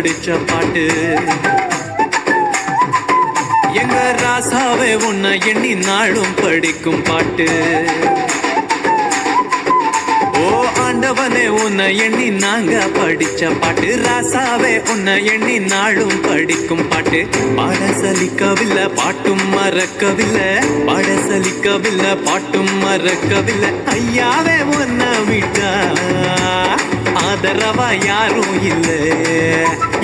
படிச்ச பாட்டு. எங்க ராசாவே உன்னை எண்ணி நாளும் படிக்கும் பாட்டு. ஓ ஆண்டவனே உன்னை எண்ணி நாங்க படிச்ச பாட்டு. ராசாவே உன்னை எண்ணி நாளும் படிக்கும் பாட்டு. பாட சலிக்கவில்லை பாட்டும் மறக்கவில்லை, பாட சலிக்கவில்லை பாட்டும் மறக்கவில்லை. ஐயாவே உன்னை விட்டா ஆதரவா யாரும் இல்லை.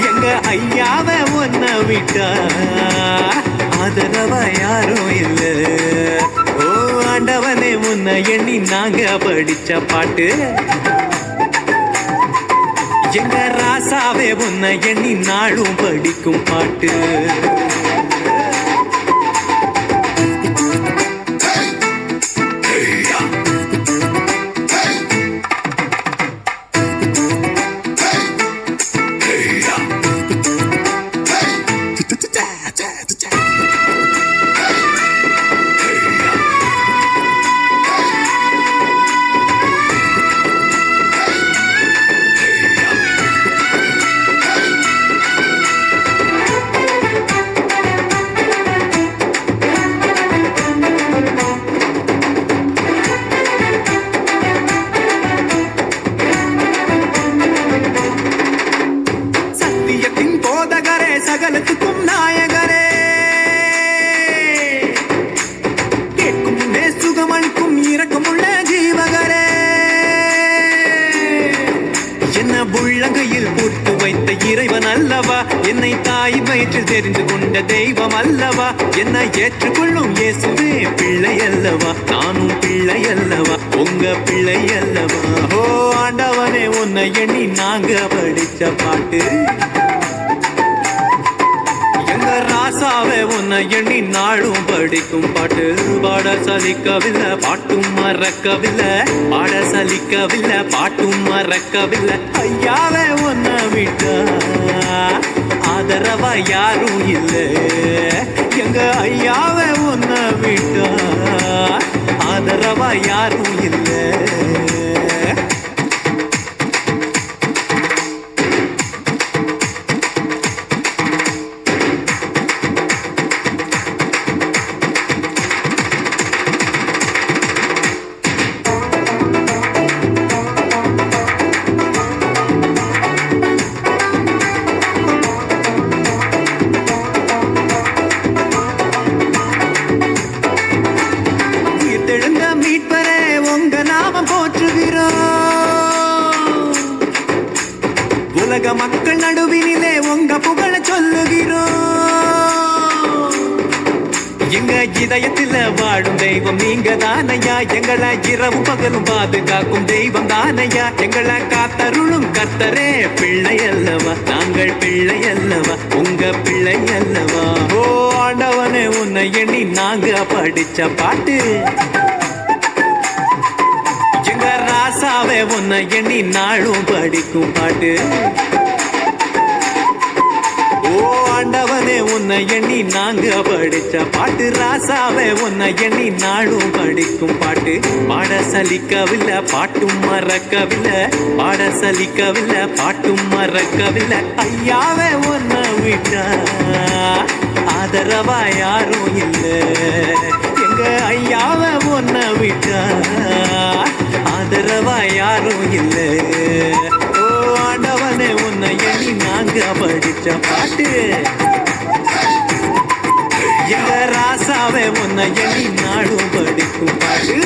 எங்க ஐயாவே உன்னை விட்டா ஆதரவா யாரும் இல்லை. ஓ ஆண்டவனே உன்னை எண்ணி நாங்க படிச்ச பாட்டு. எங்க ராசாவே உன்னை எண்ணி நாளும் படிக்கும் பாட்டு. சகலத்துக்கும் நாயகரே, கேட்கும் முன்னே சுகமளிக்கும் இரக்கமுள்ள ஜீவகரே. என்ன உள்ளங்கையில் போட்டு வைத்த இறைவன் அல்லவா, என்னை தாய் வயிற்றில் தெரிந்து கொண்ட தெய்வம் அல்லவா. என்னை ஏற்றுக்கொள்ளும் இயேசுவே பிள்ளை அல்லவா, நானும் பிள்ளை அல்லவா, உங்க பிள்ளை அல்லவா. ஓ ஆண்டவனே உன்னை எண்ணி நாங்க படிச்ச பாட்டு. ராசாவே உன்னை எண்ணி நாளும் படிக்கும் பாட்டு. பாட சலிக்கவில்லை பாட்டும் மறக்கவில்லை, பாட சலிக்கவில்லை பாட்டும் மறக்கவில்லை. ஐயாவே உன்னை விட்டா ஆதரவா யாரும் இல்லை. எங்க ஐயாவே உன்னை விட்டா ஆதரவா யாரும் இல்லை. மீட்பரே உங்க நாமம் போற்றுகிறோம். உலக மக்கள் நடுவினிலே உங்க புகழ சொல்லுகிறோம். எங்க இதயத்தில் வாழும் தெய்வம் நீங்க தானையா. எங்களை இரவு பகலும் பாதுகாக்கும் தெய்வம் தானையா. எங்களை காத்தருளும் கர்த்தரே பிள்ளை அல்லவா, நாங்கள் பிள்ளை அல்லவா, உங்க பிள்ளை அல்லவா. ஓ ஆண்டவனே உன்னை எண்ணி நாங்க படிச்ச பாட்டு. ராசாவே உன்னை எண்ணி நாளும் படிக்கும் பாட்டு. ஓ ஆண்டவனே உன்னை எண்ணி நாங்க படிச்ச பாட்டு. ராசாவே உன்னை எண்ணி நாளும் படிக்கும் பாட்டு. பாட சலிக்கவில்லை பாட்டும் மறக்கவில்லை, பாட சலிக்கவில்லை பாட்டும் மறக்கவில்லை. ஐயாவே உன்னை விட்டா ஆதரவா யாரும் இல்லை. எங்க ஐயாவே உன்னை விட்டா ஆதரவா யாரும் இல்லை. ஓ ஆண்டவனே உன்னை எண்ணி நாங்க படிச்ச பாட்டு. எங்க ராசாவே உன்னை எண்ணி நாடும் படிக்கும் பாட்டு.